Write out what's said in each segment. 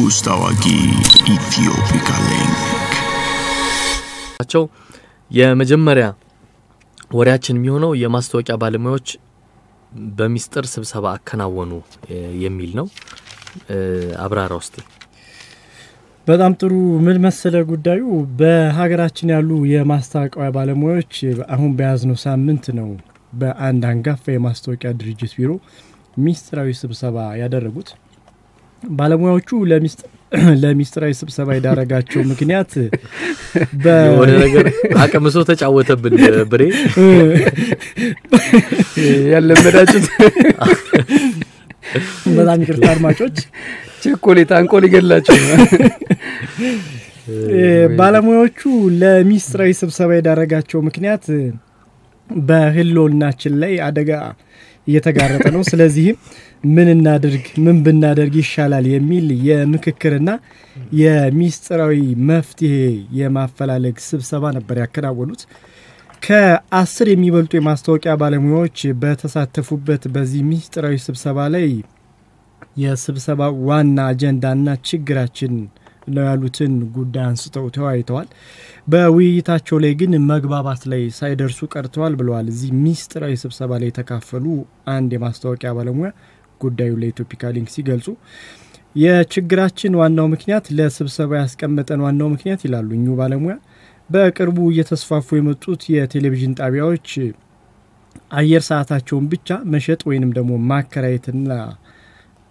ንጉስ ታዋቂ ኢትዮፒካ ሊንክ አቸው የመጀመሪያ ወሬያችን የሚሆነው የማስታወቂያ ባለሙያዎች በሚስጥር ስብሰባ አከናወኑ የሚል ነው። አብራራ ውስጥ በጣም ጥሩ ምን መሰለ ጉዳዩ በሀገራችን ያሉ የማስታወቂያ ባለሙያዎች አሁን በያዝነው ሳምንት ነው በአንድ አንጋፋ የማስታወቂያ ድርጅት ቢሮ ሚስጥራዊ ስብሰባ ያደረጉት። ባለሙያዎቹ ለሚስጥራዊ ስብሰባ ያደረጋቸው ምክንያት ወደ ነገር አቀምሶ ተጫወተብን ብሬ ያለመዳችሁት በጣም ይቅርታ አድማጮች ቸኮሌት አንቆል ይገላችሁ ባለሙያዎቹ ለሚስጥራዊ ስብሰባ ያደረጋቸው ምክንያት በህልውናችን ላይ አደጋ እየተጋረጠ ነው። ስለዚህ ምን ብናደርግ ይሻላል የሚል የምክክርና የሚስጥራዊ መፍትሄ የማፈላለግ ስብሰባ ነበር ያከናወኑት። ከ10 የሚበልጡ የማስታወቂያ ባለሙያዎች በተሳተፉበት በዚህ ሚስጥራዊ ስብሰባ ላይ የስብሰባ ዋና አጀንዳና ችግራችን ነው ያሉትን ጉዳይ አንስተው ተወያይተዋል። በውይይታቸው ላይ ግን መግባባት ላይ ሳይደርሱ ቀርተዋል ብለዋል። እዚህ ሚስጥራዊ ስብሰባ ላይ ተካፈሉ አንድ የማስታወቂያ ባለሙያ ጉዳዩ ለኢትዮፒካ ሊንክ ሲገልጹ የችግራችን ዋናው ምክንያት ለስብሰባ ያስቀመጠን ዋናው ምክንያት ይላሉ እኚሁ ባለሙያ በቅርቡ እየተስፋፉ የመጡት የቴሌቪዥን ጣቢያዎች አየር ሰዓታቸውን ብቻ መሸጥ ወይንም ደግሞ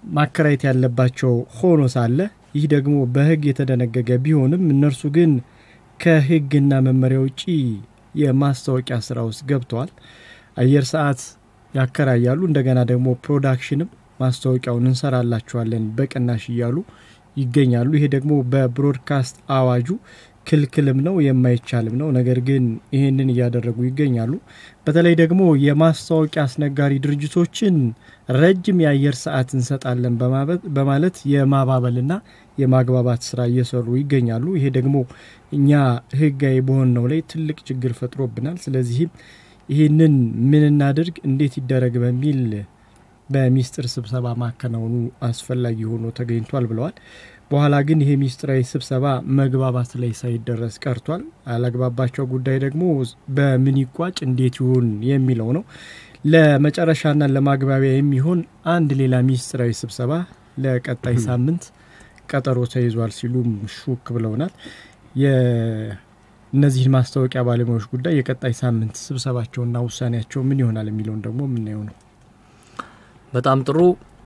ማከራየት ያለባቸው ሆኖ ሳለ ይህ ደግሞ በህግ የተደነገገ ቢሆንም እነርሱ ግን ከህግና መመሪያ ውጪ የማስታወቂያ ስራ ውስጥ ገብተዋል። አየር ሰዓት ያከራያሉ፣ እንደገና ደግሞ ፕሮዳክሽንም ማስታወቂያውን እንሰራላችኋለን በቅናሽ ይያሉ ይገኛሉ። ይሄ ደግሞ በብሮድካስት አዋጁ ክልክልም ነው የማይቻልም ነው። ነገር ግን ይሄንን ያደረጉ ይገኛሉ። በተለይ ደግሞ የማስታወቂያ አስነጋሪ ድርጅቶችን ረጅም የአየር ሰዓት እንሰጣለን በማለት የማባበልና የማግባባት ስራ እየሰሩ ይገኛሉ። ይሄ ደግሞ እኛ ህጋዊ በሆነው ላይ ትልቅ ችግር ፈጥሮብናል። ስለዚህ ይሄንን ምን እናድርግ እንዴት ይደረግ በሚል በሚስጥር ስብሰባ ማከናወኑ አስፈላጊ ሆኖ ተገኝቷል ብለዋል። በኋላ ግን ይሄ ሚስጥራዊ ስብሰባ መግባባት ላይ ሳይደረስ ቀርቷል። አላግባባቸው ጉዳይ ደግሞ በምን ይቋጭ እንዴት ይሁን የሚለው ነው። ለመጨረሻና ለማግባቢያ የሚሆን አንድ ሌላ ሚስጥራዊ ስብሰባ ለቀጣይ ሳምንት ቀጠሮ ተይዟል ሲሉም ሹክ ብለውናል። የነዚህ ማስታወቂያ ባለሙያዎች ጉዳይ የቀጣይ ሳምንት ስብሰባቸውና ውሳኔያቸው ምን ይሆናል የሚለው ደግሞ ምን ነው። በጣም ጥሩ